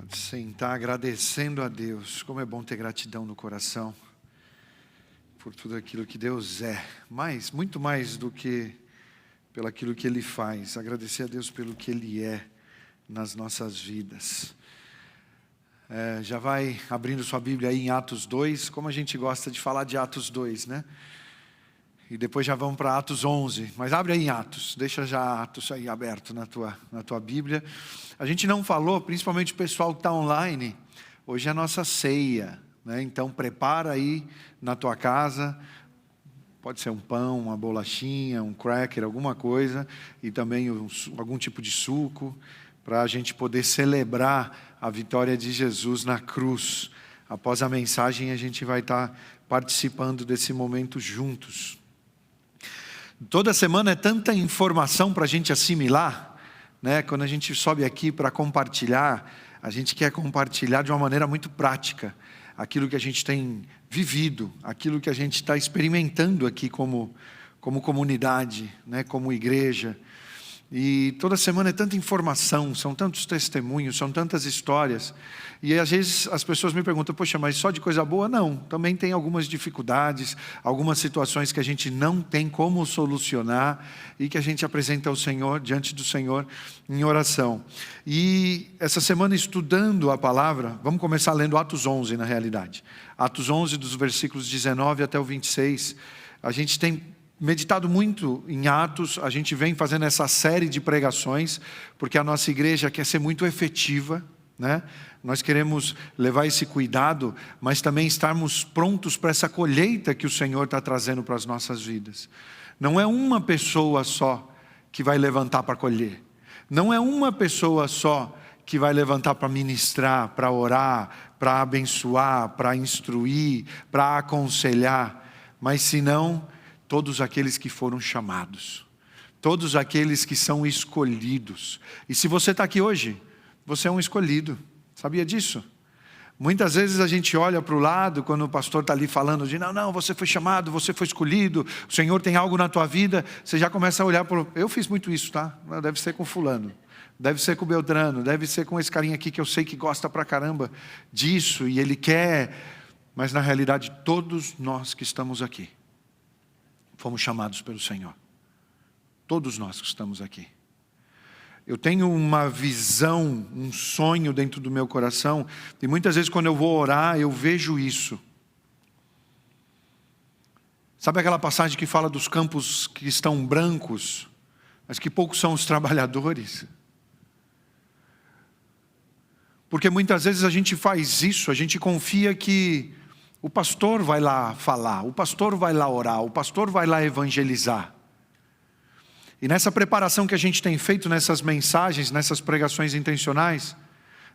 Pode sentar agradecendo a Deus. Como é bom ter gratidão no coração por tudo aquilo que Deus é. Muito mais do que pelo aquilo que Ele faz. Agradecer a Deus pelo que Ele é nas nossas vidas. Já vai abrindo sua Bíblia aí em Atos 2. Como a gente gosta de falar de Atos 2, né? E depois já vamos para Atos 11. Mas abre aí em Atos. Deixa já Atos aí aberto na tua Bíblia. A gente não falou, principalmente o pessoal que está online. Hoje é a nossa ceia, né? Então prepara aí na tua casa. Pode ser um pão, uma bolachinha, um cracker, alguma coisa. E também algum tipo de suco. Para a gente poder celebrar a vitória de Jesus na cruz. Após a mensagem a gente vai estar participando desse momento juntos. Toda semana é tanta informação para a gente assimilar, né? Quando a gente sobe aqui para compartilhar, a gente quer compartilhar de uma maneira muito prática aquilo que a gente tem vivido, aquilo que a gente está experimentando aqui como comunidade, né? Como igreja. E toda semana é tanta informação, são tantos testemunhos, são tantas histórias. E às vezes as pessoas me perguntam, poxa, mas só de coisa boa? Não, também tem algumas dificuldades, algumas situações que a gente não tem como solucionar e que a gente apresenta ao Senhor, diante do Senhor, em oração. E essa semana estudando a palavra, vamos começar lendo Atos 11 na realidade. Atos 11 dos versículos 19 até o 26, a gente tem meditado muito em Atos, a gente vem fazendo essa série de pregações, porque a nossa igreja quer ser muito efetiva, né? Nós queremos levar esse cuidado, mas também estarmos prontos para essa colheita que o Senhor está trazendo para as nossas vidas. Não é uma pessoa só que vai levantar para colher, não é uma pessoa só que vai levantar para ministrar, para orar, para abençoar, para instruir, para aconselhar, mas senão todos aqueles que foram chamados, todos aqueles que são escolhidos. E se você está aqui hoje, você é um escolhido, sabia disso? Muitas vezes a gente olha para o lado, quando o pastor está ali falando de não, você foi chamado, você foi escolhido, o Senhor tem algo na tua vida, você já começa a olhar para eu fiz muito isso, tá? Deve ser com fulano, deve ser com o Beltrano, deve ser com esse carinha aqui que eu sei que gosta pra caramba disso, e ele quer, mas na realidade todos nós que estamos aqui, fomos chamados pelo Senhor. Todos nós que estamos aqui. Eu tenho uma visão, um sonho dentro do meu coração, e muitas vezes quando eu vou orar, eu vejo isso. Sabe aquela passagem que fala dos campos que estão brancos, mas que poucos são os trabalhadores? Porque muitas vezes a gente faz isso, a gente confia que o pastor vai lá falar, o pastor vai lá orar, o pastor vai lá evangelizar. E nessa preparação que a gente tem feito nessas mensagens, nessas pregações intencionais,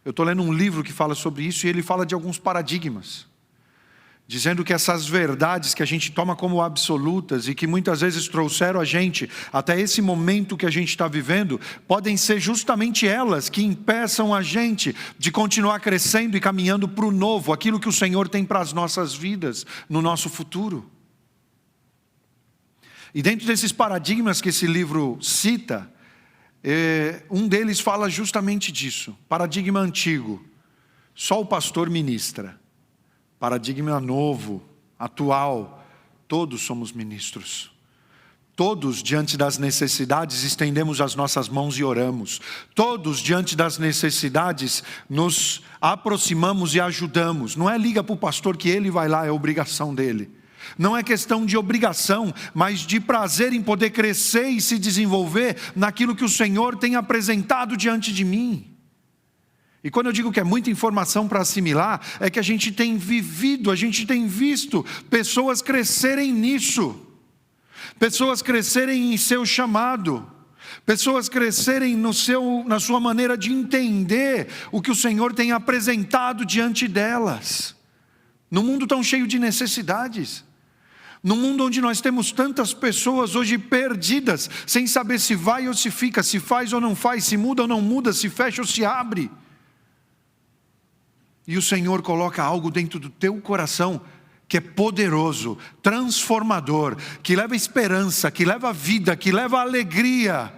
eu estou lendo um livro que fala sobre isso e ele fala de alguns paradigmas. Dizendo que essas verdades que a gente toma como absolutas e que muitas vezes trouxeram a gente até esse momento que a gente está vivendo, podem ser justamente elas que impeçam a gente de continuar crescendo e caminhando para o novo, aquilo que o Senhor tem para as nossas vidas, no nosso futuro. E dentro desses paradigmas que esse livro cita, um deles fala justamente disso. Paradigma antigo, só o pastor ministra. Paradigma novo, atual, todos somos ministros. Todos, diante das necessidades, estendemos as nossas mãos e oramos. Todos, diante das necessidades, nos aproximamos e ajudamos. Não é liga para o pastor que ele vai lá, é obrigação dele. Não é questão de obrigação, mas de prazer em poder crescer e se desenvolver naquilo que o Senhor tem apresentado diante de mim. E quando eu digo que é muita informação para assimilar, é que a gente tem vivido, a gente tem visto pessoas crescerem nisso. Pessoas crescerem em seu chamado. Pessoas crescerem na sua maneira de entender o que o Senhor tem apresentado diante delas. Num mundo tão cheio de necessidades. Num mundo onde nós temos tantas pessoas hoje perdidas, sem saber se vai ou se fica, se faz ou não faz, se muda ou não muda, se fecha ou se abre. E o Senhor coloca algo dentro do teu coração que é poderoso, transformador, que leva esperança, que leva vida, que leva alegria.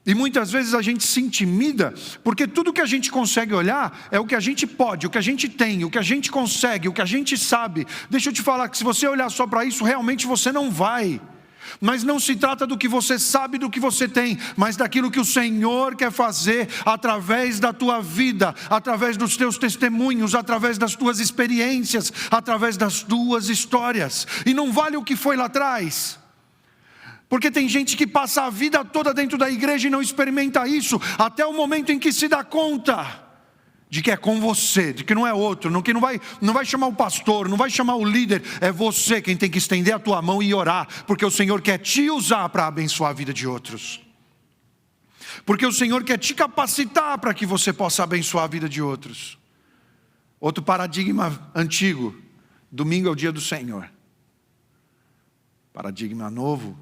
E muitas vezes a gente se intimida, porque tudo que a gente consegue olhar é o que a gente pode, o que a gente tem, o que a gente consegue, o que a gente sabe. Deixa eu te falar que se você olhar só para isso, realmente você não vai. Mas não se trata do que você sabe, do que você tem, mas daquilo que o Senhor quer fazer através da tua vida, através dos teus testemunhos, através das tuas experiências, através das tuas histórias. E não vale o que foi lá atrás. Porque tem gente que passa a vida toda dentro da igreja e não experimenta isso, até o momento em que se dá conta de que é com você, de que não é outro, que não vai chamar o pastor, não vai chamar o líder, é você quem tem que estender a tua mão e orar, porque o Senhor quer te usar para abençoar a vida de outros. Porque o Senhor quer te capacitar para que você possa abençoar a vida de outros. Outro paradigma antigo, domingo é o dia do Senhor. Paradigma novo,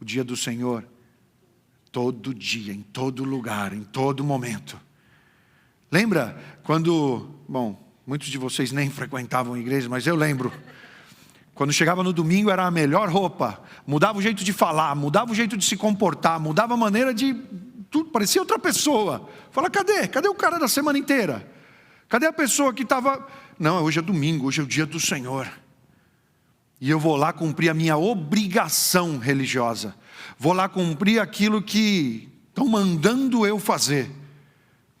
o dia do Senhor, todo dia, em todo lugar, em todo momento. Lembra quando, muitos de vocês nem frequentavam a igreja, mas eu lembro, quando chegava no domingo era a melhor roupa, mudava o jeito de falar, mudava o jeito de se comportar, mudava a maneira de, tudo, parecia outra pessoa. Fala, cadê o cara da semana inteira? Cadê a pessoa que estava, não, hoje é domingo, hoje é o dia do Senhor. E eu vou lá cumprir a minha obrigação religiosa. Vou lá cumprir aquilo que estão mandando eu fazer.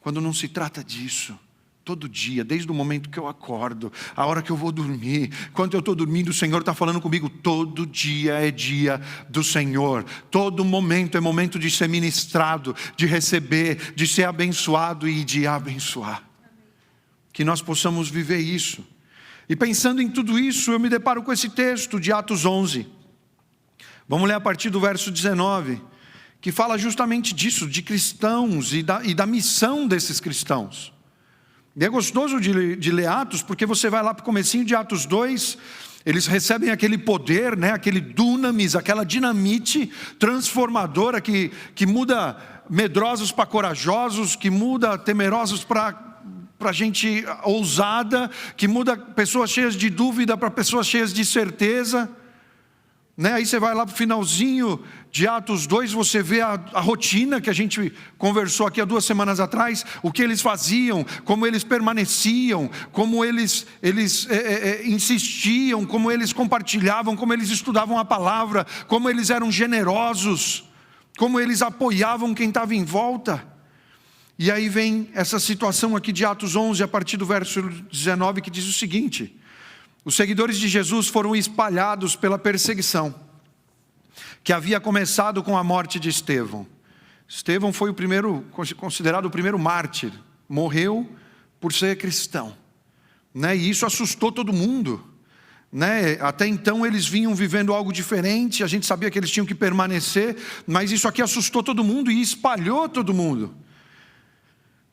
Quando não se trata disso. Todo dia, desde o momento que eu acordo, a hora que eu vou dormir. Quando eu estou dormindo, o Senhor está falando comigo. Todo dia é dia do Senhor. Todo momento é momento de ser ministrado, de receber, de ser abençoado e de abençoar. Que nós possamos viver isso. E pensando em tudo isso, eu me deparo com esse texto de Atos 11. Vamos ler a partir do verso 19, que fala justamente disso, de cristãos e da missão desses cristãos. E é gostoso de ler Atos, porque você vai lá para o comecinho de Atos 2, eles recebem aquele poder, aquele dunamis, aquela dinamite transformadora que muda medrosos para corajosos, que muda temerosos para gente ousada, que muda pessoas cheias de dúvida para pessoas cheias de certeza. Aí você vai lá para o finalzinho de Atos 2, você vê a rotina que a gente conversou aqui há 2 semanas atrás, o que eles faziam, como eles permaneciam, como eles insistiam, como eles compartilhavam, como eles estudavam a palavra, como eles eram generosos, como eles apoiavam quem estava em volta. E aí vem essa situação aqui de Atos 11, a partir do verso 19, que diz o seguinte: os seguidores de Jesus foram espalhados pela perseguição, que havia começado com a morte de Estevão. Estevão foi considerado o primeiro mártir, morreu por ser cristão. E isso assustou todo mundo. Até então eles vinham vivendo algo diferente, a gente sabia que eles tinham que permanecer, mas isso aqui assustou todo mundo e espalhou todo mundo.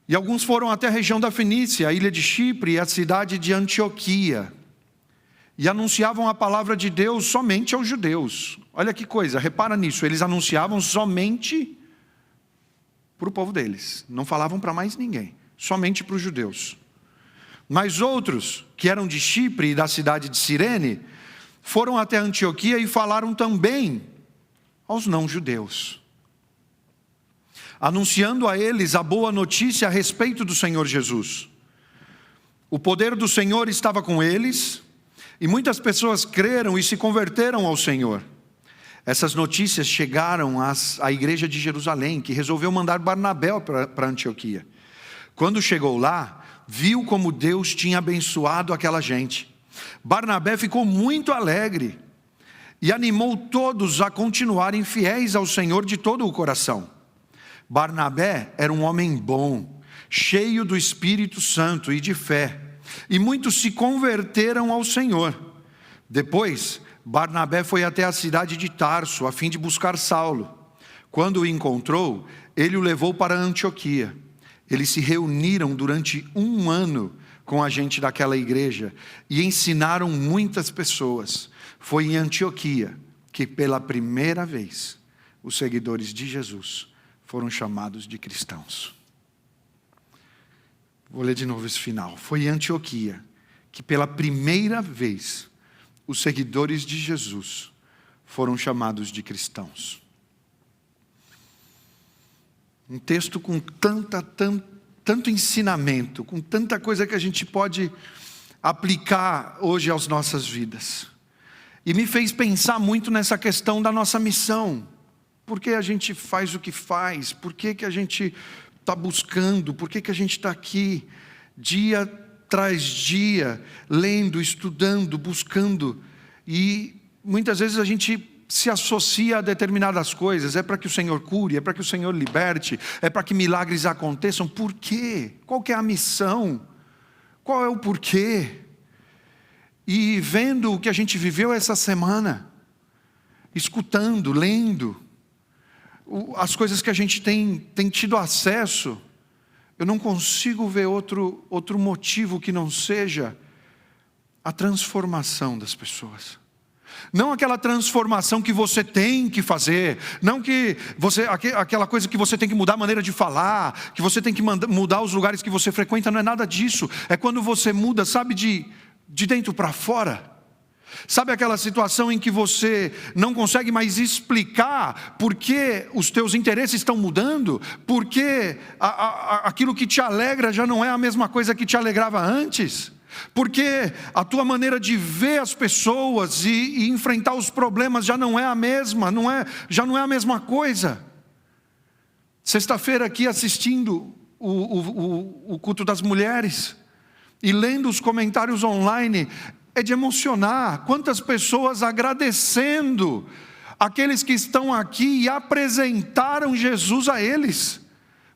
E alguns foram até a região da Fenícia, a ilha de Chipre e a cidade de Antioquia, e anunciavam a palavra de Deus somente aos judeus. Olha que coisa, repara nisso, eles anunciavam somente para o povo deles, não falavam para mais ninguém, somente para os judeus. Mas outros, que eram de Chipre e da cidade de Cirene, foram até Antioquia e falaram também aos não-judeus, anunciando a eles a boa notícia a respeito do Senhor Jesus. O poder do Senhor estava com eles, e muitas pessoas creram e se converteram ao Senhor. Essas notícias chegaram à igreja de Jerusalém, que resolveu mandar Barnabé para Antioquia. Quando chegou lá, viu como Deus tinha abençoado aquela gente. Barnabé ficou muito alegre e animou todos a continuarem fiéis ao Senhor de todo o coração. Barnabé era um homem bom, cheio do Espírito Santo e de fé, e muitos se converteram ao Senhor. Depois, Barnabé foi até a cidade de Tarso, a fim de buscar Saulo. Quando o encontrou, ele o levou para Antioquia. Eles se reuniram durante 1 ano com a gente daquela igreja e ensinaram muitas pessoas. Foi em Antioquia que pela primeira vez os seguidores de Jesus foram chamados de cristãos. Vou ler de novo esse final. Foi em Antioquia que pela primeira vez os seguidores de Jesus foram chamados de cristãos. Um texto com tanto ensinamento, com tanta coisa que a gente pode aplicar hoje às nossas vidas. E me fez pensar muito nessa questão da nossa missão. Por que a gente faz o que faz? Por que a gente está buscando? Por que a gente está aqui, dia tras dia, lendo, estudando, buscando? E muitas vezes a gente se associa a determinadas coisas. É para que o Senhor cure, é para que o Senhor liberte, é para que milagres aconteçam. Por quê? Qual que é a missão? Qual é o porquê? E vendo o que a gente viveu essa semana, escutando, lendo, as coisas que a gente tem tido acesso, eu não consigo ver outro motivo que não seja a transformação das pessoas. Não aquela transformação que você tem que fazer, não que aquela coisa que você tem que mudar a maneira de falar, que você tem que mudar os lugares que você frequenta, não é nada disso. É quando você muda, sabe, de dentro para fora. Sabe aquela situação em que você não consegue mais explicar por que os teus interesses estão mudando? Por que aquilo que te alegra já não é a mesma coisa que te alegrava antes? Porque a tua maneira de ver as pessoas e enfrentar os problemas já não é a mesma, já não é a mesma coisa. Sexta-feira aqui assistindo o culto das mulheres e lendo os comentários online, é de emocionar. Quantas pessoas agradecendo aqueles que estão aqui e apresentaram Jesus a eles.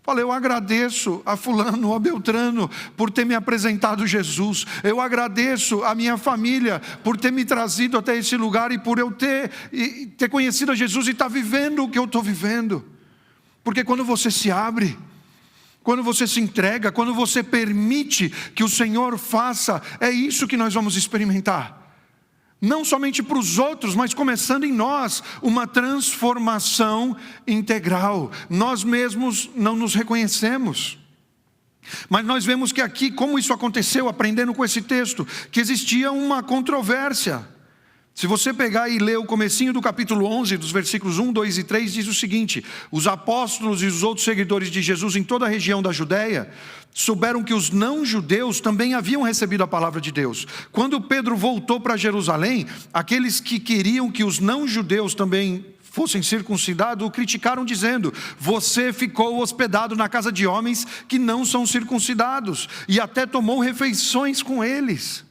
Falei, eu agradeço a fulano, a Beltrano, por ter me apresentado Jesus. Eu agradeço a minha família por ter me trazido até esse lugar e por eu ter conhecido a Jesus e estar vivendo o que eu estou vivendo. Porque quando você se abre, quando você se entrega, quando você permite que o Senhor faça, é isso que nós vamos experimentar. Não somente para os outros, mas começando em nós, uma transformação integral. Nós mesmos não nos reconhecemos. Mas nós vemos que aqui, como isso aconteceu, aprendendo com esse texto, que existia uma controvérsia. Se você pegar e ler o comecinho do capítulo 11, dos versículos 1, 2 e 3, diz o seguinte: os apóstolos e os outros seguidores de Jesus em toda a região da Judéia souberam que os não-judeus também haviam recebido a palavra de Deus. Quando Pedro voltou para Jerusalém, aqueles que queriam que os não-judeus também fossem circuncidados o criticaram dizendo: você ficou hospedado na casa de homens que não são circuncidados, e até tomou refeições com eles.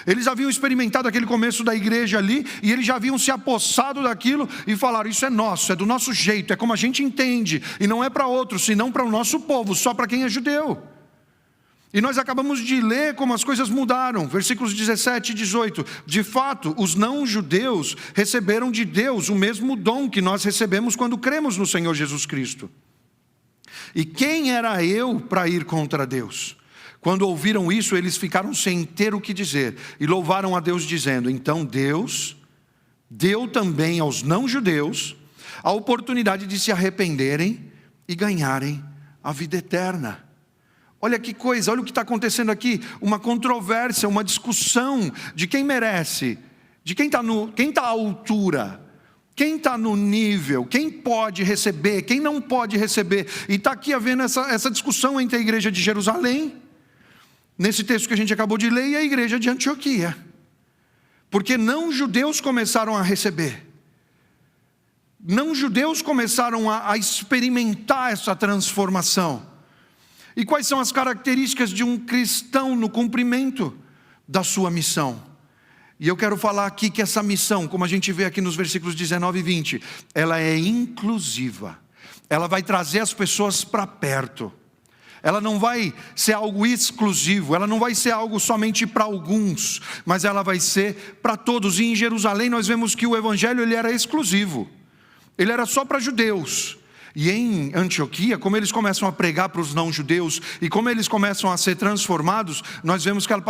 Eles haviam experimentado aquele começo da igreja ali, e eles já haviam se apossado daquilo e falaram: isso é nosso, é do nosso jeito, é como a gente entende, e não é para outros, senão para o nosso povo, só para quem é judeu. E nós acabamos de ler como as coisas mudaram, versículos 17 e 18. De fato, os não-judeus receberam de Deus o mesmo dom que nós recebemos quando cremos no Senhor Jesus Cristo. E quem era eu para ir contra Deus? Quando ouviram isso, eles ficaram sem ter o que dizer e louvaram a Deus dizendo: então Deus deu também aos não-judeus a oportunidade de se arrependerem e ganharem a vida eterna. Olha que coisa, olha o que está acontecendo aqui, uma controvérsia, uma discussão de quem merece, de quem está à altura, quem está no nível, quem pode receber, quem não pode receber. E está aqui havendo essa discussão entre a igreja de Jerusalém, nesse texto que a gente acabou de ler, e a igreja de Antioquia. Porque não-judeus começaram a receber. Não-judeus começaram a experimentar essa transformação. E quais são as características de um cristão no cumprimento da sua missão? E eu quero falar aqui que essa missão, como a gente vê aqui nos versículos 19 e 20, ela é inclusiva. Ela vai trazer as pessoas para perto. Ela não vai ser algo exclusivo, ela não vai ser algo somente para alguns, mas ela vai ser para todos. E em Jerusalém nós vemos que o evangelho ele era exclusivo, ele era só para judeus. E em Antioquia, como eles começam a pregar para os não-judeus e como eles começam a ser transformados, nós vemos que ela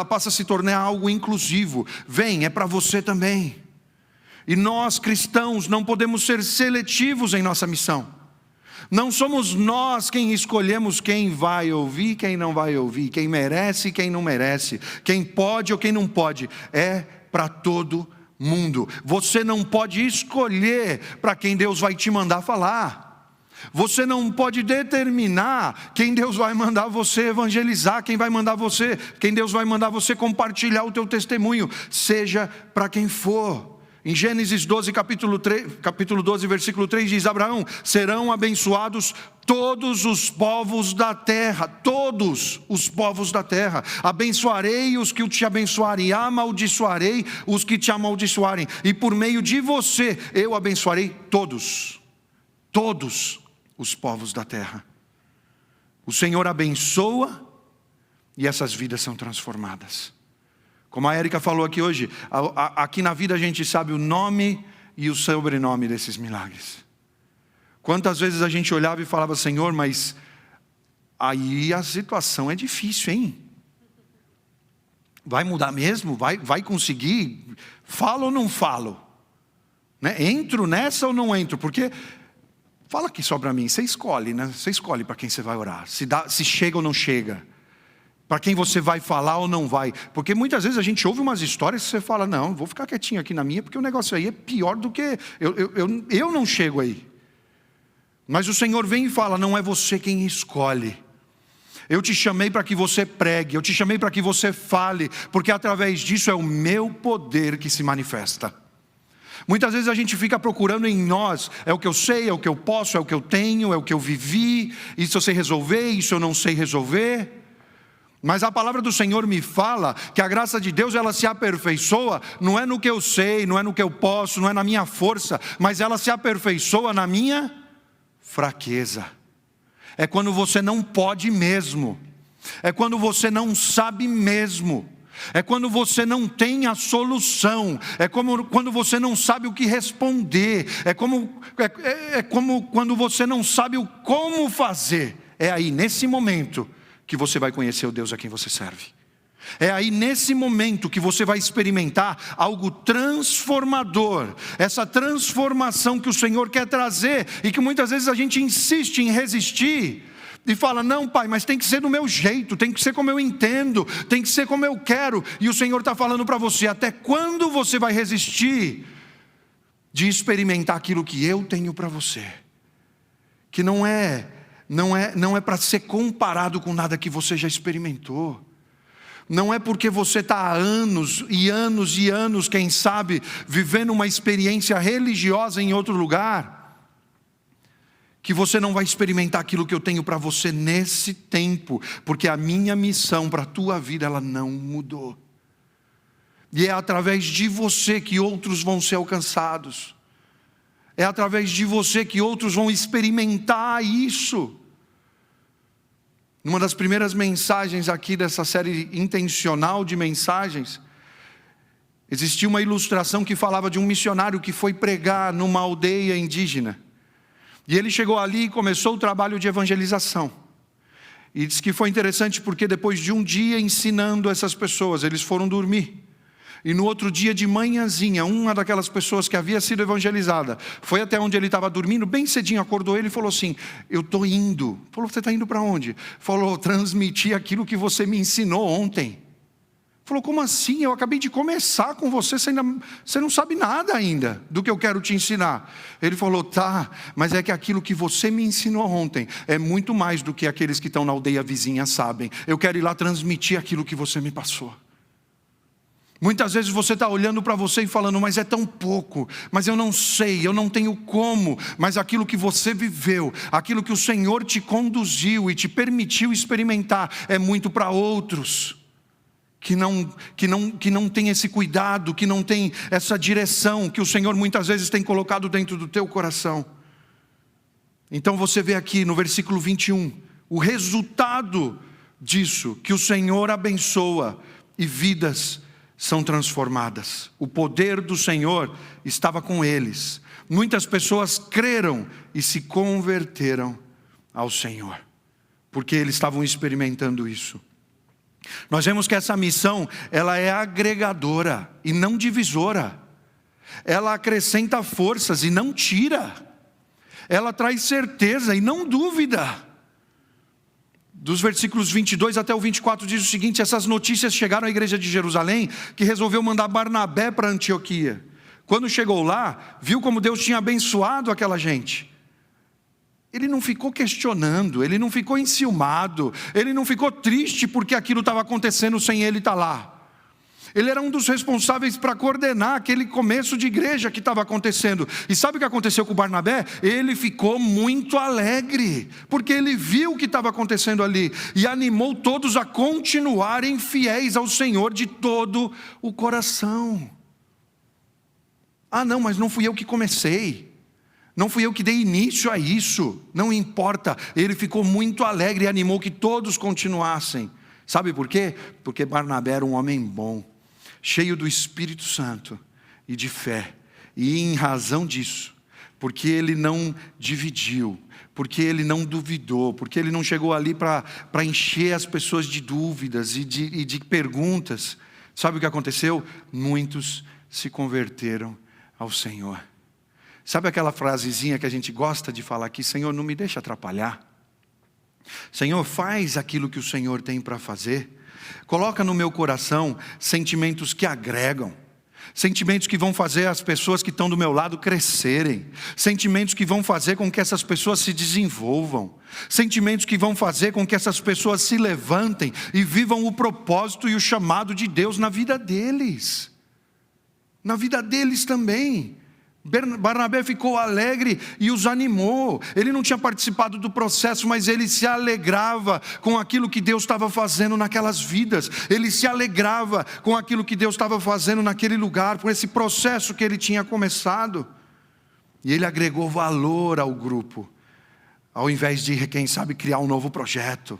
passa a se tornar algo inclusivo. Vem, é para você também. E nós cristãos não podemos ser seletivos em nossa missão. Não somos nós quem escolhemos quem vai ouvir, quem não vai ouvir, quem merece e quem não merece, quem pode ou quem não pode. É para todo mundo. Você não pode escolher para quem Deus vai te mandar falar. Você não pode determinar quem Deus vai mandar você evangelizar, quem Deus vai mandar você compartilhar o teu testemunho, seja para quem for. Em Gênesis 12, capítulo 12, versículo 3 diz: Abraão, serão abençoados todos os povos da terra, todos os povos da terra. Abençoarei os que te abençoarem, amaldiçoarei os que te amaldiçoarem, e por meio de você eu abençoarei todos os povos da terra. O Senhor abençoa e essas vidas são transformadas. Como a Érica falou aqui hoje, aqui na vida a gente sabe o nome e o sobrenome desses milagres. Quantas vezes a gente olhava e falava: Senhor, mas aí a situação é difícil, hein? Vai mudar mesmo? Vai conseguir? Falo ou não falo? Né? Entro nessa ou não entro? Porque... Fala aqui só para mim, você escolhe, né? Você escolhe para quem você vai orar, se chega ou não chega, para quem você vai falar ou não vai. Porque muitas vezes a gente ouve umas histórias e você fala: não, vou ficar quietinho aqui na minha, porque o negócio aí é pior do que... Eu não chego aí. Mas o Senhor vem e fala: não é você quem escolhe. Eu te chamei para que você pregue, eu te chamei para que você fale, porque através disso é o meu poder que se manifesta. Muitas vezes a gente fica procurando em nós: é o que eu sei, é o que eu posso, é o que eu tenho, é o que eu vivi, isso eu sei resolver, isso eu não sei resolver. Mas a palavra do Senhor me fala que a graça de Deus, ela se aperfeiçoa, não é no que eu sei, não é no que eu posso, não é na minha força, mas ela se aperfeiçoa na minha fraqueza. É quando você não pode mesmo, é quando você não sabe mesmo, é quando você não tem a solução, é como quando você não sabe o que responder, é como quando você não sabe o como fazer. É aí, nesse momento, que você vai conhecer o Deus a quem você serve. É aí, nesse momento, que você vai experimentar algo transformador. Essa transformação que o Senhor quer trazer e que muitas vezes a gente insiste em resistir. E fala: não, pai, mas tem que ser do meu jeito, tem que ser como eu entendo, tem que ser como eu quero. E o Senhor está falando para você: até quando você vai resistir de experimentar aquilo que eu tenho para você? Que não é para ser comparado com nada que você já experimentou. Não é porque você está há anos e anos e anos, quem sabe, vivendo uma experiência religiosa em outro lugar, que você não vai experimentar aquilo que eu tenho para você nesse tempo, porque a minha missão para a tua vida, ela não mudou. E é através de você que outros vão ser alcançados. É através de você que outros vão experimentar isso. Numa das primeiras mensagens aqui dessa série intencional de mensagens, existia uma ilustração que falava de um missionário que foi pregar numa aldeia indígena. E ele chegou ali e começou o trabalho de evangelização. E disse que foi interessante porque depois de um dia ensinando essas pessoas, eles foram dormir. E no outro dia de manhãzinha, uma daquelas pessoas que havia sido evangelizada foi até onde ele estava dormindo, bem cedinho, acordou ele e falou assim: eu estou indo. Falou: você está indo para onde? Falou: transmitir aquilo que você me ensinou ontem. Falou: como assim? Eu acabei de começar com você, você não sabe nada ainda do que eu quero te ensinar. Ele falou: tá, mas é que aquilo que você me ensinou ontem é muito mais do que aqueles que estão na aldeia vizinha sabem. Eu quero ir lá transmitir aquilo que você me passou. Muitas vezes você está olhando para você e falando: mas é tão pouco, mas eu não sei, eu não tenho como. Mas aquilo que você viveu, aquilo que o Senhor te conduziu e te permitiu experimentar, é muito para outros que não tem esse cuidado, que não tem essa direção que o Senhor muitas vezes tem colocado dentro do teu coração. Então você vê aqui no versículo 21, o resultado disso, que o Senhor abençoa e vidas são transformadas. O poder do Senhor estava com eles. Muitas pessoas creram e se converteram ao Senhor, porque eles estavam experimentando isso. Nós vemos que essa missão, ela é agregadora e não divisora. Ela acrescenta forças e não tira. Ela traz certeza e não dúvida. Dos versículos 22 até o 24 diz o seguinte: essas notícias chegaram à igreja de Jerusalém, que resolveu mandar Barnabé para Antioquia. Quando chegou lá, viu como Deus tinha abençoado aquela gente. ele não ficou questionando, ele não ficou enciumado, ele não ficou triste porque aquilo estava acontecendo sem ele estar lá. Ele era um dos responsáveis para coordenar aquele começo de igreja que estava acontecendo. E sabe o que aconteceu com Barnabé? Ele ficou muito alegre, porque ele viu o que estava acontecendo ali e animou todos a continuarem fiéis ao Senhor de todo o coração. Ah, não, mas não fui eu que comecei. Não fui eu que dei início a isso. Não importa. Ele ficou muito alegre e animou que todos continuassem. Sabe por quê? Porque Barnabé era um homem bom, cheio do Espírito Santo e de fé. E em razão disso, porque ele não dividiu, porque ele não duvidou, porque ele não chegou ali para encher as pessoas de dúvidas e de perguntas. Sabe o que aconteceu? Muitos se converteram ao Senhor. Sabe aquela frasezinha que a gente gosta de falar aqui? Senhor, não me deixa atrapalhar. Senhor, faz aquilo que o Senhor tem para fazer. Coloca no meu coração sentimentos que agregam, sentimentos que vão fazer as pessoas que estão do meu lado crescerem, sentimentos que vão fazer com que essas pessoas se desenvolvam, sentimentos que vão fazer com que essas pessoas se levantem e vivam o propósito e o chamado de Deus na vida deles também. Barnabé ficou alegre e os animou. Ele não tinha participado do processo, mas ele se alegrava com aquilo que Deus estava fazendo naquelas vidas. Ele se alegrava com aquilo que Deus estava fazendo naquele lugar, com esse processo que ele tinha começado. E ele agregou valor ao grupo, ao invés de, quem sabe, criar um novo projeto,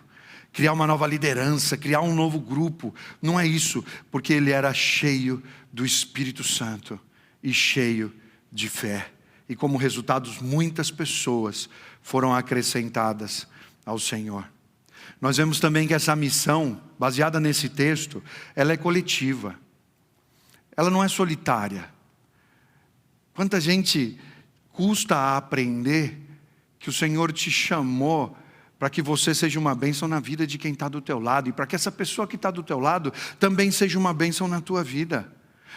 criar uma nova liderança, criar um novo grupo. Não é isso, porque ele era cheio do Espírito Santo e cheio de fé, e como resultado muitas pessoas foram acrescentadas ao Senhor. Nós vemos também que essa missão, baseada nesse texto, ela é coletiva, ela não é solitária. Quanta gente custa a aprender que o Senhor te chamou para que você seja uma bênção na vida de quem está do teu lado, e para que essa pessoa que está do teu lado também seja uma bênção na tua vida.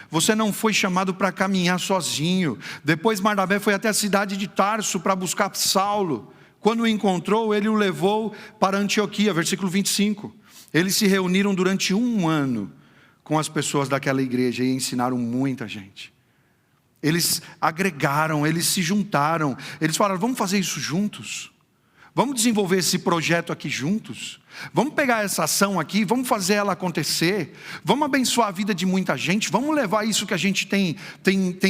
Você não foi chamado para caminhar sozinho. Depois Barnabé foi até a cidade de Tarso para buscar Saulo. Quando o encontrou, ele o levou para Antioquia, versículo 25. Eles se reuniram durante 1 ano com as pessoas daquela igreja e ensinaram muita gente. Eles agregaram, eles se juntaram. Eles falaram, vamos fazer isso juntos? Vamos desenvolver esse projeto aqui juntos? Vamos pegar essa ação aqui, vamos fazer ela acontecer, vamos abençoar a vida de muita gente, vamos levar isso que a gente tem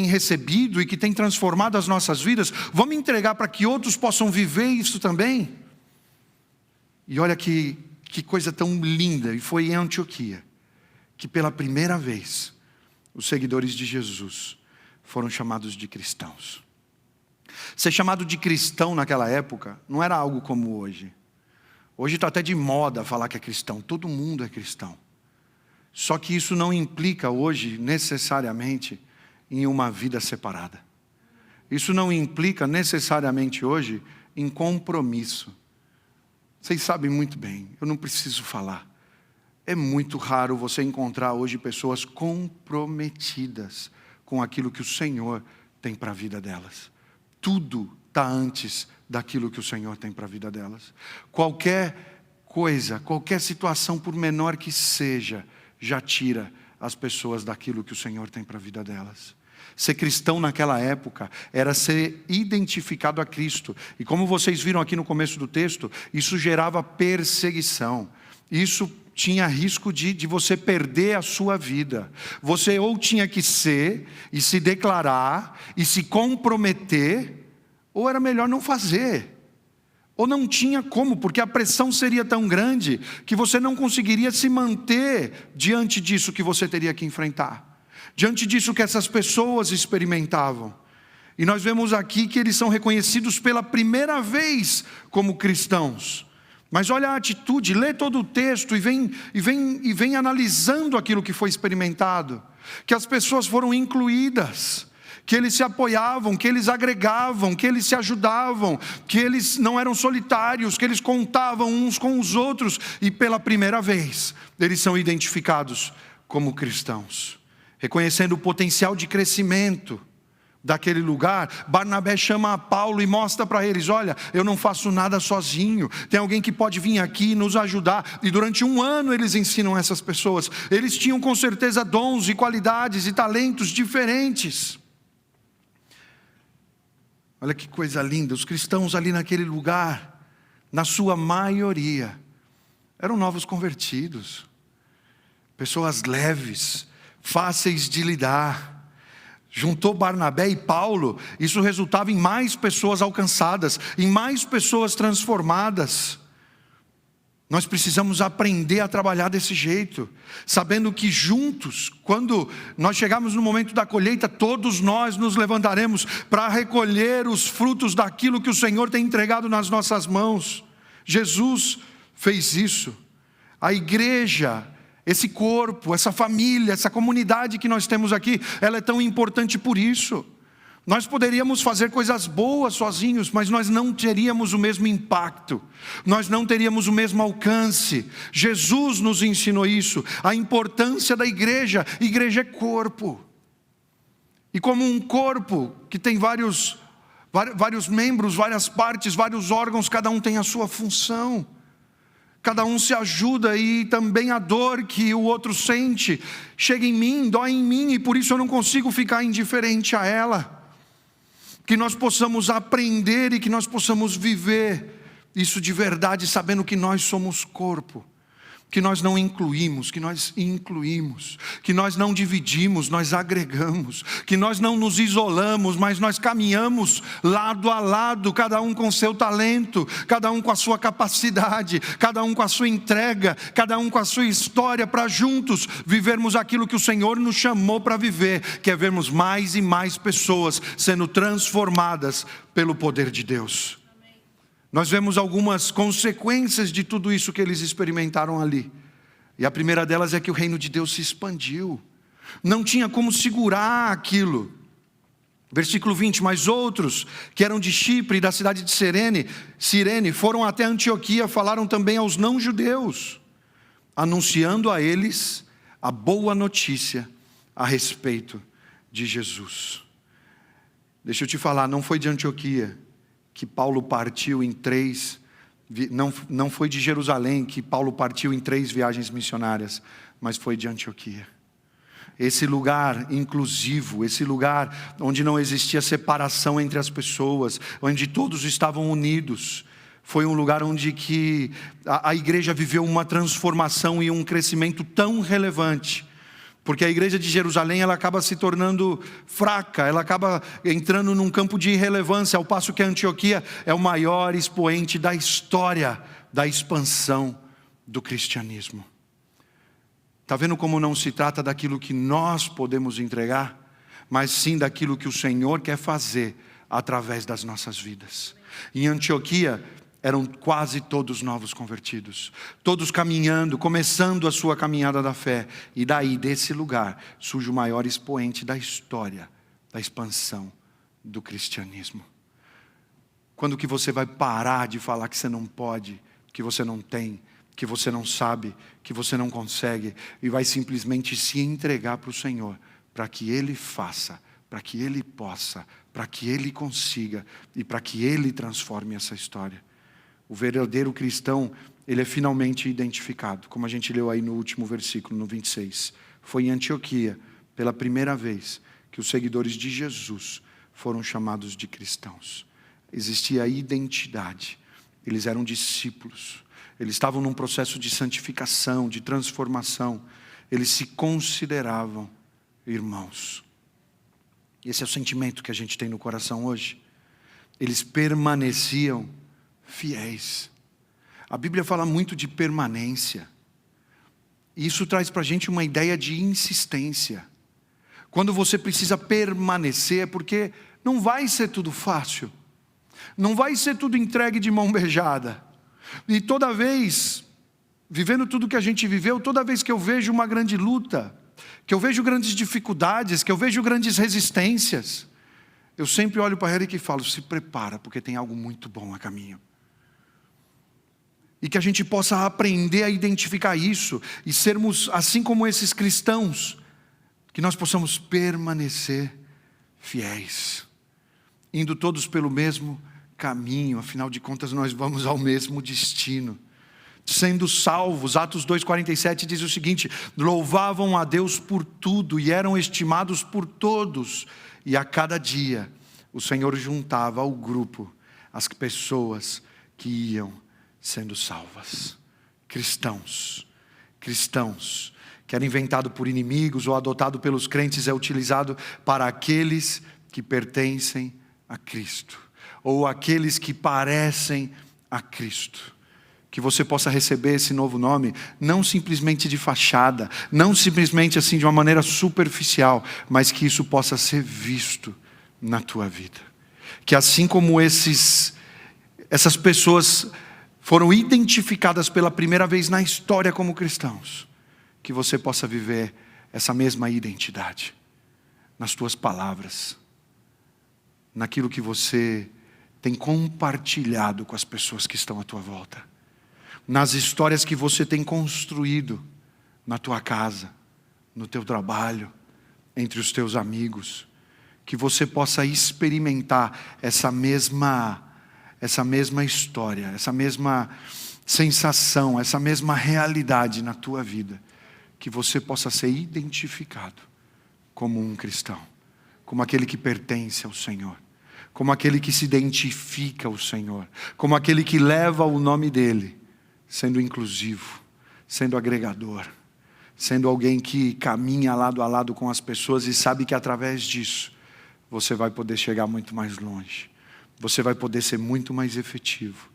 recebido e que tem transformado as nossas vidas, vamos entregar para que outros possam viver isso também. E olha que coisa tão linda, e foi em Antioquia, que pela primeira vez, os seguidores de Jesus foram chamados de cristãos. Ser chamado de cristão naquela época não era algo como hoje. Hoje está até de moda falar que é cristão. Todo mundo é cristão. Só que isso não implica hoje necessariamente em uma vida separada. Isso não implica necessariamente hoje em compromisso. Vocês sabem muito bem, eu não preciso falar. É muito raro você encontrar hoje pessoas comprometidas com aquilo que o Senhor tem para a vida delas. Tudo está antes daquilo que o Senhor tem para a vida delas. Qualquer coisa, qualquer situação, por menor que seja, já tira as pessoas daquilo que o Senhor tem para a vida delas. Ser cristão naquela época era ser identificado a Cristo. E como vocês viram aqui no começo do texto, isso gerava perseguição. Isso tinha risco de você perder a sua vida. Você ou tinha que ser e se declarar e se comprometer, ou era melhor não fazer. Ou não tinha como, porque a pressão seria tão grande que você não conseguiria se manter diante disso que você teria que enfrentar, diante disso que essas pessoas experimentavam. E nós vemos aqui que eles são reconhecidos pela primeira vez como cristãos. Mas olha a atitude, lê todo o texto e vem analisando aquilo que foi experimentado. Que as pessoas foram incluídas, que eles se apoiavam, que eles agregavam, que eles se ajudavam, que eles não eram solitários, que eles contavam uns com os outros. E pela primeira vez, eles são identificados como cristãos, reconhecendo o potencial de crescimento, daquele lugar, Barnabé chama a Paulo e mostra para eles: olha, eu não faço nada sozinho, tem alguém que pode vir aqui e nos ajudar. E durante 1 ano eles ensinam essas pessoas. Eles tinham com certeza dons e qualidades e talentos diferentes. Olha que coisa linda, os cristãos ali naquele lugar, na sua maioria, eram novos convertidos, pessoas leves, fáceis de lidar. Juntou Barnabé e Paulo, isso resultava em mais pessoas alcançadas, em mais pessoas transformadas. Nós precisamos aprender a trabalhar desse jeito, sabendo que juntos, quando nós chegarmos no momento da colheita, todos nós nos levantaremos para recolher os frutos daquilo que o Senhor tem entregado nas nossas mãos. Jesus fez isso. A igreja, esse corpo, essa família, essa comunidade que nós temos aqui, ela é tão importante por isso. Nós poderíamos fazer coisas boas sozinhos, mas nós não teríamos o mesmo impacto, nós não teríamos o mesmo alcance. Jesus nos ensinou isso, a importância da igreja. Igreja é corpo, e como um corpo que tem vários membros, várias partes, vários órgãos, cada um tem a sua função. Cada um se ajuda, e também a dor que o outro sente chega em mim, dói em mim, e por isso eu não consigo ficar indiferente a ela. Que nós possamos aprender e que nós possamos viver isso de verdade, sabendo que nós somos corpo, que nós não incluímos, que nós incluímos, que nós não dividimos, nós agregamos, que nós não nos isolamos, mas nós caminhamos lado a lado, cada um com seu talento, cada um com a sua capacidade, cada um com a sua entrega, cada um com a sua história, para juntos vivermos aquilo que o Senhor nos chamou para viver, que é vermos mais e mais pessoas sendo transformadas pelo poder de Deus. Nós vemos algumas consequências de tudo isso que eles experimentaram ali. E a primeira delas é que o reino de Deus se expandiu. Não tinha como segurar aquilo. Versículo 20, mas outros que eram de Chipre e da cidade de Cirene foram até Antioquia, falaram também aos não-judeus, anunciando a eles a boa notícia a respeito de Jesus. Deixa eu te falar, não foi de Antioquia que Paulo partiu em 3, não foi de Jerusalém que Paulo partiu em 3 viagens missionárias, mas foi de Antioquia. Esse lugar inclusivo, esse lugar onde não existia separação entre as pessoas, onde todos estavam unidos, foi um lugar onde que a igreja viveu uma transformação e um crescimento tão relevante. Porque a igreja de Jerusalém, ela acaba se tornando fraca, ela acaba entrando num campo de irrelevância, ao passo que a Antioquia é o maior expoente da história da expansão do cristianismo. Está vendo como não se trata daquilo que nós podemos entregar, mas sim daquilo que o Senhor quer fazer através das nossas vidas. Em Antioquia, eram quase todos novos convertidos, todos caminhando, começando a sua caminhada da fé. E daí, desse lugar, surge o maior expoente da história da expansão do cristianismo. Quando que você vai parar de falar que você não pode, que você não tem, que você não sabe, que você não consegue, e vai simplesmente se entregar para o Senhor, para que Ele faça, para que Ele possa, para que Ele consiga, e para que Ele transforme essa história? O verdadeiro cristão, ele é finalmente identificado, como a gente leu aí no último versículo, no 26. Foi em Antioquia, pela primeira vez, que os seguidores de Jesus foram chamados de cristãos. Existia identidade, eles eram discípulos, eles estavam num processo de santificação, de transformação, eles se consideravam irmãos. Esse é o sentimento que a gente tem no coração hoje. Eles permaneciam fiéis. A Bíblia fala muito de permanência. E isso traz para a gente uma ideia de insistência. Quando você precisa permanecer, é porque não vai ser tudo fácil. Não vai ser tudo entregue de mão beijada. E toda vez, vivendo tudo que a gente viveu, toda vez que eu vejo uma grande luta, que eu vejo grandes dificuldades, que eu vejo grandes resistências, eu sempre olho para Eric e falo: se prepara, porque tem algo muito bom a caminho. E que a gente possa aprender a identificar isso, e sermos assim como esses cristãos, que nós possamos permanecer fiéis, indo todos pelo mesmo caminho, afinal de contas nós vamos ao mesmo destino. Sendo salvos, Atos 2,47 diz o seguinte: louvavam a Deus por tudo e eram estimados por todos, e a cada dia o Senhor juntava ao grupo as pessoas que iam sendo salvas. Cristãos, que era inventado por inimigos ou adotado pelos crentes, é utilizado para aqueles que pertencem a Cristo, ou aqueles que parecem a Cristo. Que você possa receber esse novo nome, não simplesmente de fachada, não simplesmente assim de uma maneira superficial, mas que isso possa ser visto na tua vida. Que assim como essas pessoas foram identificadas pela primeira vez na história como cristãos, que você possa viver essa mesma identidade nas tuas palavras, naquilo que você tem compartilhado com as pessoas que estão à tua volta, nas histórias que você tem construído na tua casa, no teu trabalho, entre os teus amigos, que você possa experimentar essa mesma história, essa mesma sensação, essa mesma realidade na tua vida, que você possa ser identificado como um cristão, como aquele que pertence ao Senhor, como aquele que se identifica ao Senhor, como aquele que leva o nome dEle, sendo inclusivo, sendo agregador, sendo alguém que caminha lado a lado com as pessoas e sabe que através disso você vai poder chegar muito mais longe, você vai poder ser muito mais efetivo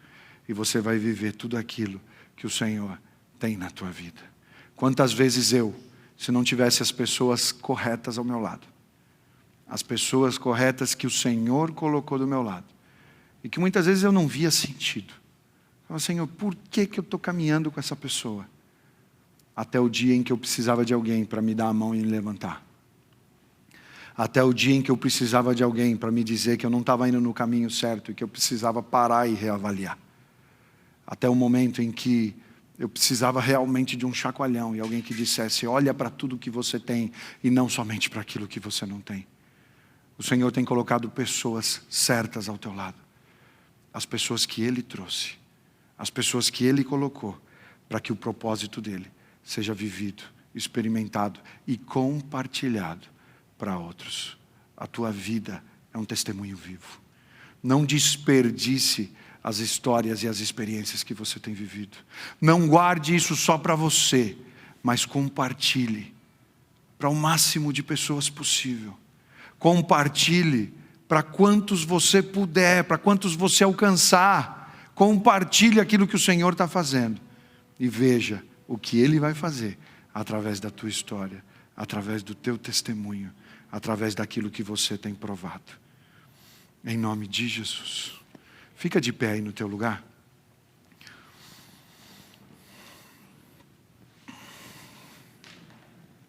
e você vai viver tudo aquilo que o Senhor tem na tua vida. Quantas vezes se não tivesse as pessoas corretas ao meu lado, as pessoas corretas que o Senhor colocou do meu lado, e que muitas vezes eu não via sentido. Então, Senhor, por que eu estou caminhando com essa pessoa? Até o dia em que eu precisava de alguém para me dar a mão e me levantar. Até o dia em que eu precisava de alguém para me dizer que eu não estava indo no caminho certo e que eu precisava parar e reavaliar. Até o momento em que eu precisava realmente de um chacoalhão e alguém que dissesse: olha para tudo que você tem e não somente para aquilo que você não tem. O Senhor tem colocado pessoas certas ao teu lado. As pessoas que Ele trouxe. As pessoas que Ele colocou para que o propósito dEle seja vivido, experimentado e compartilhado para outros. A tua vida é um testemunho vivo. Não desperdice as histórias e as experiências que você tem vivido. Não guarde isso só para você, mas compartilhe para o máximo de pessoas possível. Compartilhe para quantos você puder, para quantos você alcançar. Compartilhe aquilo que o Senhor está fazendo e veja o que Ele vai fazer através da tua história, através do teu testemunho, através daquilo que você tem provado. Em nome de Jesus. Fica de pé aí no teu lugar.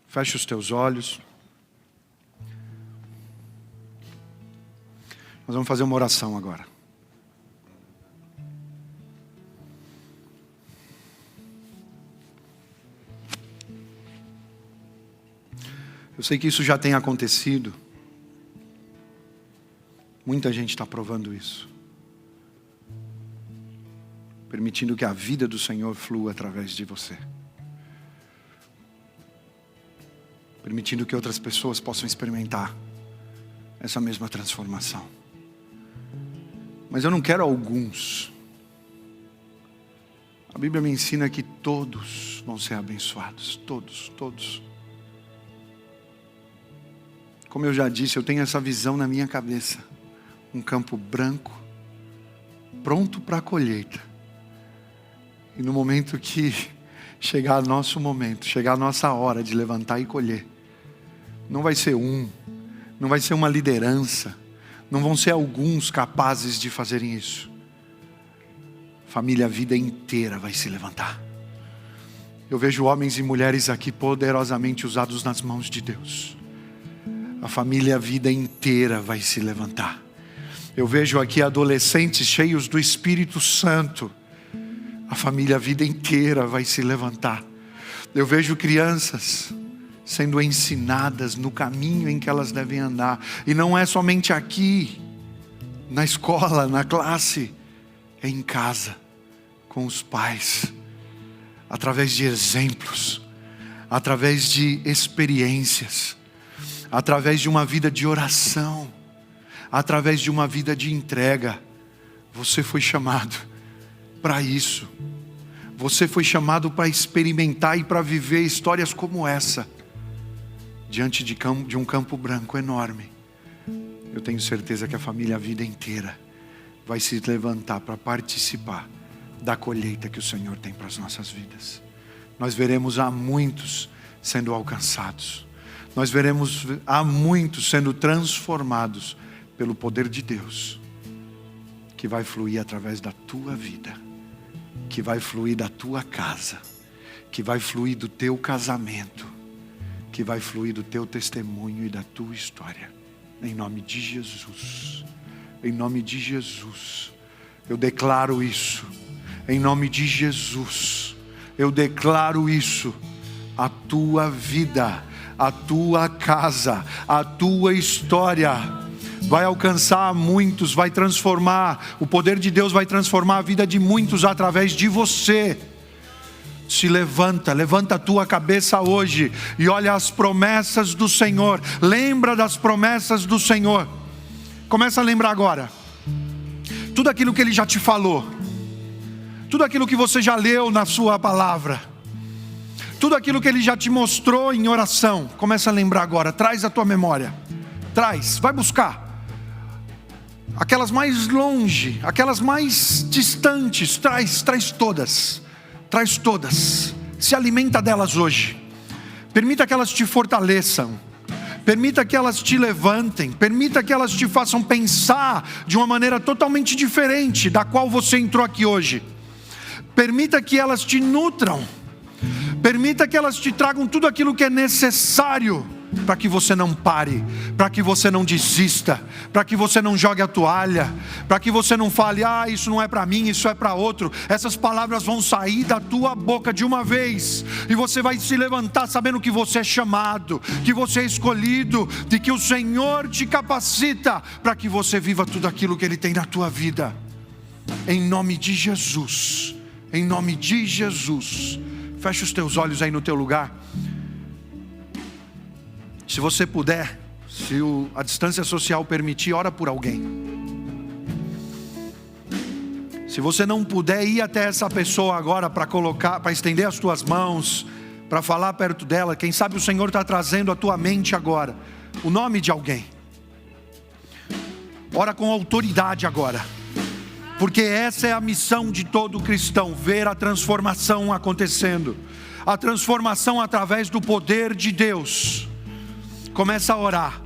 Feche os teus olhos. Nós vamos fazer uma oração agora. Eu sei que isso já tem acontecido. Muita gente está provando isso. Permitindo que a vida do Senhor flua através de você. Permitindo que outras pessoas possam experimentar essa mesma transformação. Mas eu não quero alguns. A Bíblia me ensina que todos vão ser abençoados. Todos. Como eu já disse, eu tenho essa visão na minha cabeça. Um campo branco, pronto para a colheita. E no momento que chegar nosso momento, chegar a nossa hora de levantar e colher, não vai ser não vai ser uma liderança, não vão ser alguns capazes de fazerem isso. Família, a vida inteira vai se levantar. Eu vejo homens e mulheres aqui poderosamente usados nas mãos de Deus. A família, a vida inteira vai se levantar. Eu vejo aqui adolescentes cheios do Espírito Santo. A família, a vida inteira vai se levantar. Eu vejo crianças sendo ensinadas no caminho em que elas devem andar. E não é somente aqui, na escola, na classe, é em casa, com os pais, através de exemplos, através de experiências, através de uma vida de oração, através de uma vida de entrega. Você foi chamado para isso. Você foi chamado para experimentar e para viver histórias como essa, diante de um campo branco enorme. Eu tenho certeza que a família, a vida inteira, vai se levantar para participar da colheita que o Senhor tem para as nossas vidas. Nós veremos a muitos sendo alcançados. Nós veremos a muitos sendo transformados pelo poder de Deus, que vai fluir através da tua vida, que vai fluir da tua casa, que vai fluir do teu casamento, que vai fluir do teu testemunho e da tua história. Em nome de Jesus. Em nome de Jesus. Eu declaro isso. Em nome de Jesus. Eu declaro isso. A tua vida, a tua casa, a tua história vai alcançar muitos, vai transformar. O poder de Deus vai transformar a vida de muitos através de você. Se levanta a tua cabeça hoje e olha as promessas do Senhor. Lembra das promessas do Senhor. Começa a lembrar agora. Tudo aquilo que Ele já te falou. Tudo aquilo que você já leu na sua palavra. Tudo aquilo que Ele já te mostrou em oração. Começa a lembrar agora. Traz a tua memória. Traz, vai buscar. Aquelas mais longe, aquelas mais distantes. Traz todas. Traz todas, se alimenta delas hoje. Permita que elas te fortaleçam. Permita que elas te levantem. Permita que elas te façam pensar de uma maneira totalmente diferente da qual você entrou aqui hoje. Permita que elas te nutram. Permita que elas te tragam tudo aquilo que é necessário para que você não pare, para que você não desista, para que você não jogue a toalha, para que você não fale, isso não é para mim, isso é para outro. Essas palavras vão sair da tua boca de uma vez, e você vai se levantar sabendo que você é chamado, que você é escolhido, de que o Senhor te capacita para que você viva tudo aquilo que Ele tem na tua vida. Em nome de Jesus, em nome de Jesus. Fecha os teus olhos aí no teu lugar. Se você puder, se a distância social permitir, ora por alguém. Se você não puder ir até essa pessoa agora para estender as tuas mãos, para falar perto dela, quem sabe o Senhor está trazendo à tua mente agora o nome de alguém. Ora com autoridade agora, porque essa é a missão de todo cristão, ver a transformação acontecendo, a transformação através do poder de Deus. Começa a orar,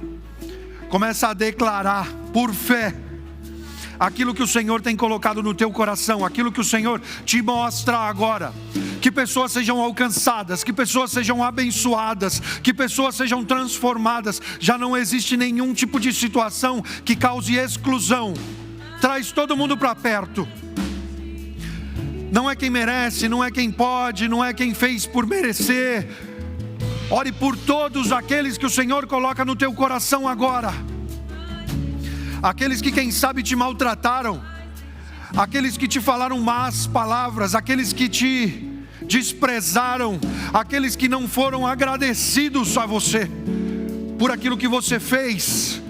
começa a declarar por fé aquilo que o Senhor tem colocado no teu coração, aquilo que o Senhor te mostra agora. Que pessoas sejam alcançadas, que pessoas sejam abençoadas, que pessoas sejam transformadas. Já não existe nenhum tipo de situação que cause exclusão. Traz todo mundo para perto. Não é quem merece, não é quem pode, não é quem fez por merecer. Ore por todos aqueles que o Senhor coloca no teu coração agora. Aqueles que quem sabe te maltrataram, aqueles que te falaram más palavras, aqueles que te desprezaram, aqueles que não foram agradecidos a você por aquilo que você fez,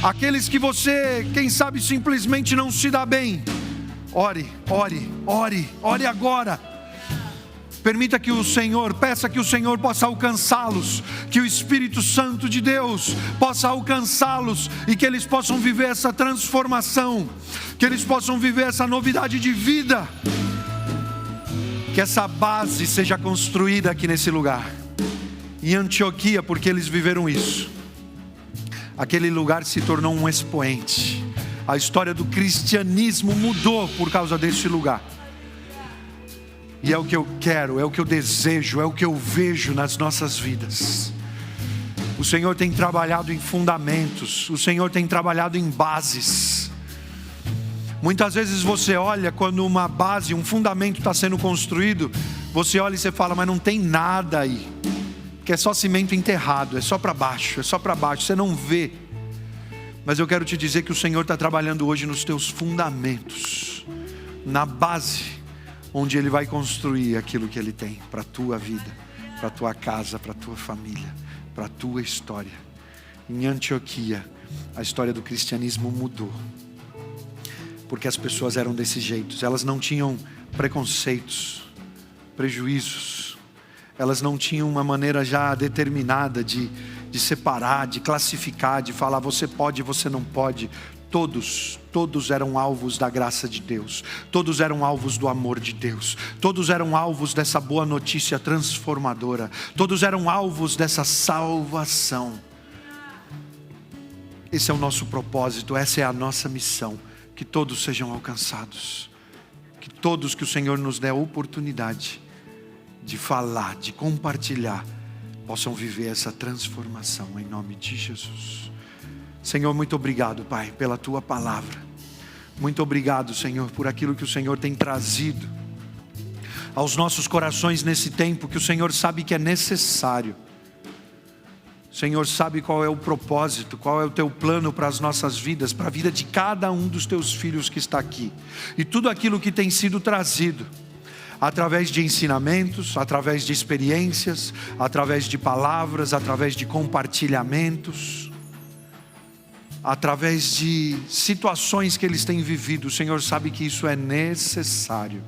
aqueles que você, quem sabe, simplesmente não se dá bem. Ore agora. Permita que o Senhor, peça que o Senhor possa alcançá-los, que o Espírito Santo de Deus possa alcançá-los e que eles possam viver essa transformação, que eles possam viver essa novidade de vida, que essa base seja construída aqui nesse lugar, em Antioquia, porque eles viveram isso. Aquele lugar se tornou um expoente, a história do cristianismo mudou por causa desse lugar. E é o que eu quero, é o que eu desejo, é o que eu vejo nas nossas vidas. O Senhor tem trabalhado em fundamentos, o Senhor tem trabalhado em bases. Muitas vezes você olha quando uma base, um fundamento está sendo construído, você olha e você fala, mas não tem nada aí. que é só cimento enterrado, é só para baixo, você não vê. Mas eu quero te dizer que o Senhor está trabalhando hoje nos teus fundamentos, na base, onde Ele vai construir aquilo que Ele tem para a tua vida, para a tua casa, para a tua família, para a tua história. Em Antioquia, a história do cristianismo mudou, porque as pessoas eram desse jeito, elas não tinham preconceitos, prejuízos, elas não tinham uma maneira já determinada de separar, de classificar, de falar você pode, você não pode. Todos eram alvos da graça de Deus, todos eram alvos do amor de Deus, todos eram alvos dessa boa notícia transformadora, todos eram alvos dessa salvação. Esse é o nosso propósito, essa é a nossa missão, que todos sejam alcançados, que todos, que o Senhor nos dê a oportunidade de falar, de compartilhar, possam viver essa transformação em nome de Jesus. Senhor, muito obrigado, Pai, pela Tua palavra. Muito obrigado, Senhor, por aquilo que o Senhor tem trazido aos nossos corações nesse tempo que o Senhor sabe que é necessário. O Senhor sabe qual é o propósito, qual é o Teu plano para as nossas vidas, para a vida de cada um dos Teus filhos que está aqui. E tudo aquilo que tem sido trazido, através de ensinamentos, através de experiências, através de palavras, através de compartilhamentos, através de situações que eles têm vivido, o Senhor sabe que isso é necessário.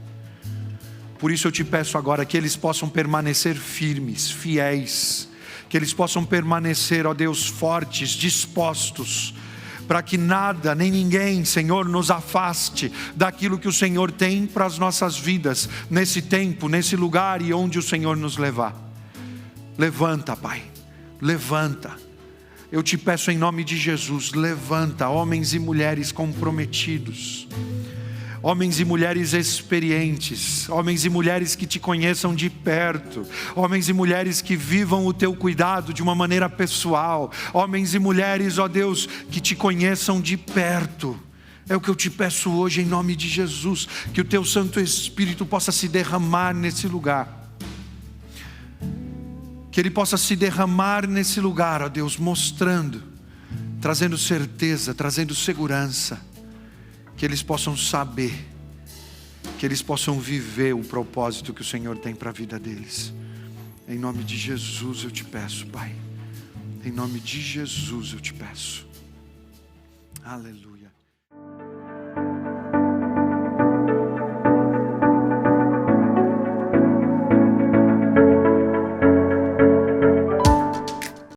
Por isso eu te peço agora que eles possam permanecer firmes, fiéis, que eles possam permanecer, ó Deus, fortes, dispostos, para que nada, nem ninguém, Senhor, nos afaste daquilo que o Senhor tem para as nossas vidas, nesse tempo, nesse lugar e onde o Senhor nos levar. Levanta, Pai, levanta. Eu te peço em nome de Jesus, levanta homens e mulheres comprometidos, homens e mulheres experientes, homens e mulheres que te conheçam de perto, homens e mulheres que vivam o teu cuidado de uma maneira pessoal, homens e mulheres, ó Deus, que te conheçam de perto. É o que eu te peço hoje em nome de Jesus, que o teu Santo Espírito possa se derramar nesse lugar, que ele possa se derramar nesse lugar, ó Deus, mostrando, trazendo certeza, trazendo segurança, que eles possam saber, que eles possam viver o propósito que o Senhor tem para a vida deles. Em nome de Jesus eu te peço, Pai. Em nome de Jesus eu te peço. Aleluia.